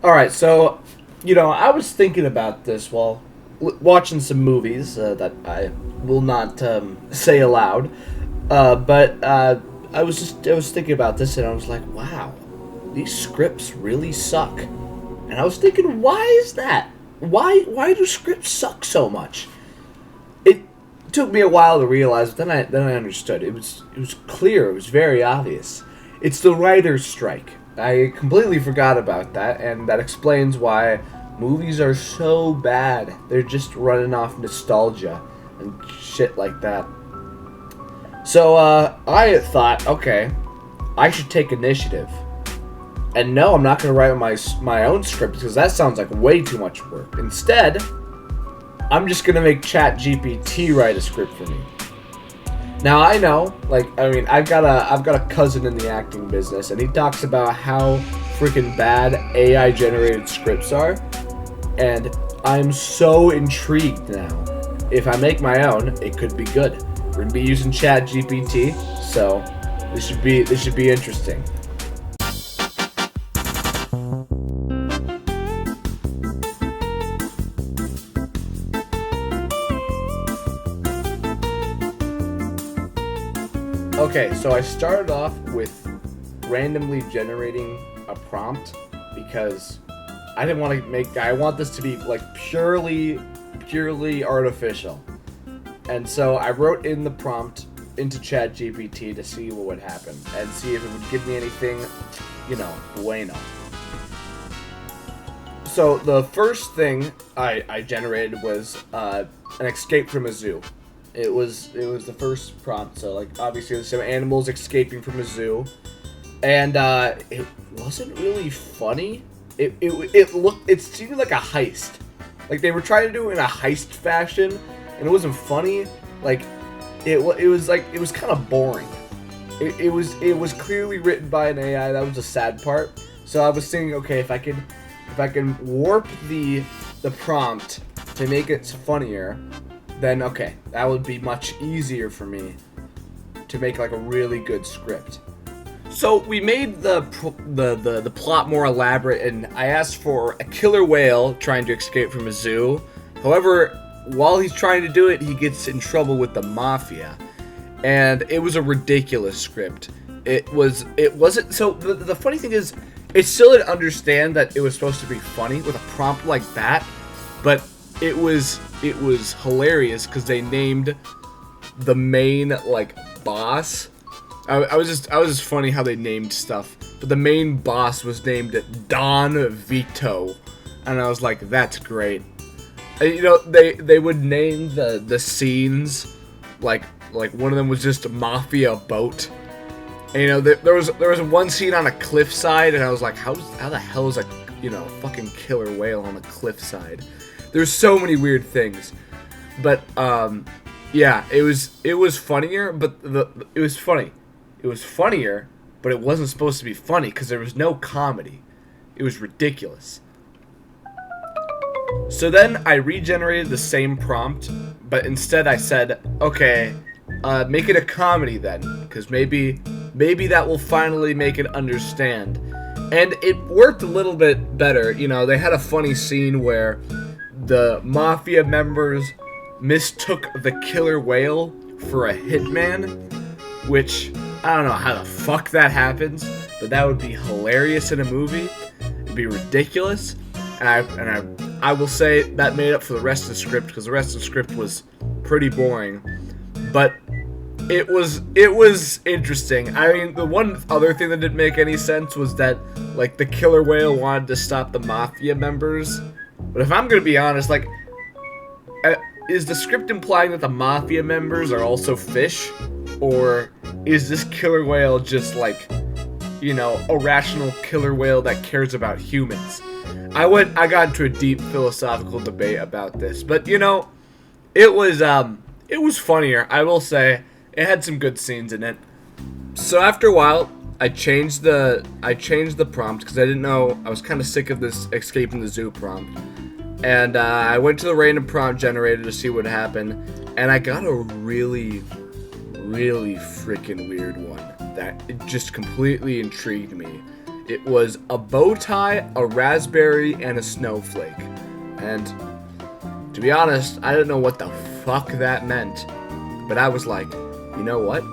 All right, so I was thinking about this while watching some movies that I will not say aloud, but I was thinking about this and I was like, wow, these scripts really suck, and I was thinking, why is that? Why do scripts suck so much? It took me a while to realize, but then I understood. It was clear. It was very obvious. It's the writer's strike. I completely forgot about that, and that explains why movies are so bad. They're just running off nostalgia and shit like that. So I thought, okay, I should take initiative. And no, I'm not going to write my own script because that sounds like way too much work. Instead, I'm just going to make ChatGPT write a script for me. Now I know, I've got a cousin in the acting business, and he talks about how freaking bad AI generated scripts are, and I'm so intrigued now. If I make my own, it could be good. We're gonna be using ChatGPT, so this should be interesting. Okay, so I started off with randomly generating a prompt because I didn't want to I want this to be like purely artificial. And so I wrote in the prompt into ChatGPT to see what would happen and see if it would give me anything, bueno. So the first thing I generated was an escape from a zoo. It was the first prompt. So obviously there's some animals escaping from a zoo, and it wasn't really funny. It seemed like a heist. Like they were trying to do it in a heist fashion, and it wasn't funny. It was kind of boring. It was clearly written by an AI. That was the sad part. So I was thinking, okay, if I can warp the prompt to make it funnier, then okay, that would be much easier for me to make a really good script. So we made the plot more elaborate, and I asked for a killer whale trying to escape from a zoo. However, while he's trying to do it, he gets in trouble with the mafia, and it was a ridiculous script. It wasn't. So the funny thing is, it still didn't understand that it was supposed to be funny with a prompt like that, but it was hilarious because they named the main boss. I was just funny how they named stuff, but the main boss was named Don Vito, and I was like, that's great. And, they would name the scenes like one of them was just a mafia boat. And, there was one scene on a cliffside, and I was like, how the hell is a fucking killer whale on a cliffside? There's so many weird things, but yeah, it was funnier, but it was funny. It was funnier, but it wasn't supposed to be funny because there was no comedy. It was ridiculous. So then I regenerated the same prompt, but instead I said, okay, make it a comedy then, because maybe that will finally make it understand. And it worked a little bit better. They had a funny scene where the mafia members mistook the killer whale for a hitman, which I don't know how the fuck that happens, but that would be hilarious in a movie. It'd be ridiculous, and I will say that made up for the rest of the script because the rest of the script was pretty boring, but it was interesting. I mean, the one other thing that didn't make any sense was that the killer whale wanted to stop the mafia members. But if I'm gonna be honest, is the script implying that the mafia members are also fish? Or is this killer whale just a rational killer whale that cares about humans? I got into a deep philosophical debate about this, but it was funnier. I will say it had some good scenes in it. So after a while, I changed the prompt because I didn't know. I was kind of sick of this escaping the zoo prompt. And I went to the random prompt generator to see what happened, and I got a really, really freaking weird one that it just completely intrigued me. It was a bow tie, a raspberry, and a snowflake. And to be honest, I didn't know what the fuck that meant. But I was like, you know what?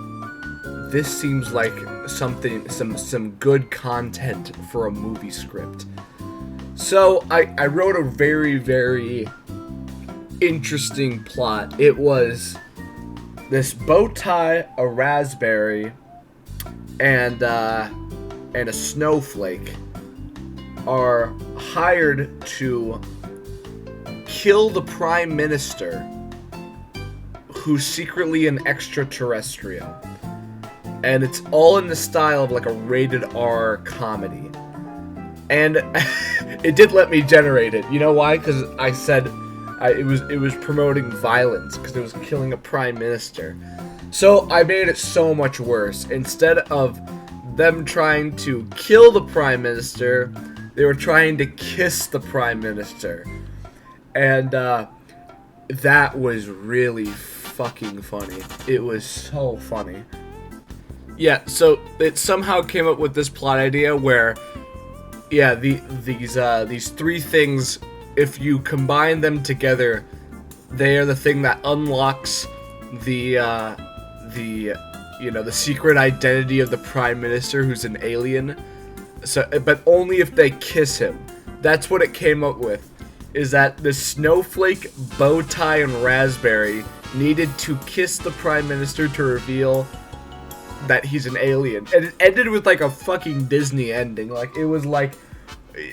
This seems like some good content for a movie script. So I wrote a very, very interesting plot. It was this bow tie, a raspberry, and a snowflake are hired to kill the prime minister, who's secretly an extraterrestrial. And it's all in the style of like a rated R comedy. And it did let me generate it. You know why? Because I said it was promoting violence because it was killing a prime minister. So I made it so much worse. Instead of them trying to kill the prime minister, they were trying to kiss the prime minister. And that was really fucking funny. It was so funny. Yeah, so it somehow came up with this plot idea where, yeah, these three things, if you combine them together, they are the thing that unlocks the secret identity of the prime minister, who's an alien. So, but only if they kiss him. That's what it came up with. Is that the snowflake, bow tie, and raspberry needed to kiss the prime minister to reveal that he's an alien. And it ended with like a fucking Disney ending. Like, it was like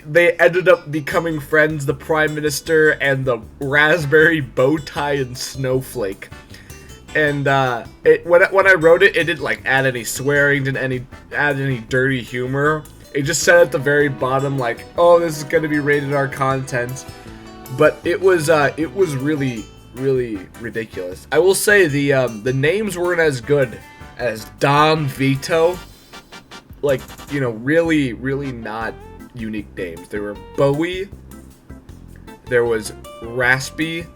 they ended up becoming friends, the prime minister and the raspberry, bow tie, and snowflake. And when I wrote it, it didn't like add any swearing, didn't add any dirty humor. It just said at the very bottom like, oh, this is gonna be rated R content. But it was really, really ridiculous. I will say the names weren't as good as Don Vito. Like, you know, really, really not unique names. There were Bowie, there was Raspy,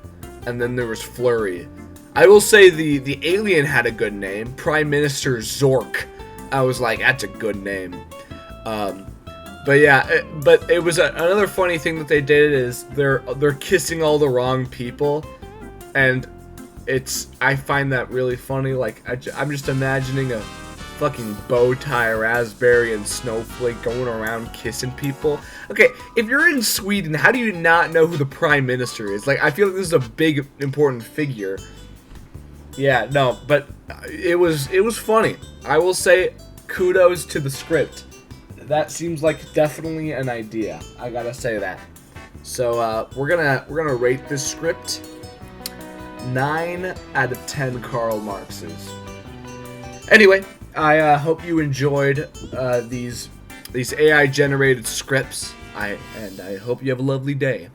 and then there was Flurry. I will say the alien had a good name, Prime Minister Zork. I was like, that's a good name. But yeah, but it was another funny thing that they did is they're kissing all the wrong people, and I find that really funny. Like, I'm just imagining a fucking bow tie, raspberry, and snowflake going around kissing people. Okay, if you're in Sweden, how do you not know who the prime minister is? Like, I feel like this is a big important figure. Yeah, no, but it was funny. I will say kudos to the script. That seems like definitely an idea. I gotta say that. So we're gonna rate this script 9 out of 10 Karl Marxes. Anyway, I hope you enjoyed these AI generated scripts. I hope you have a lovely day.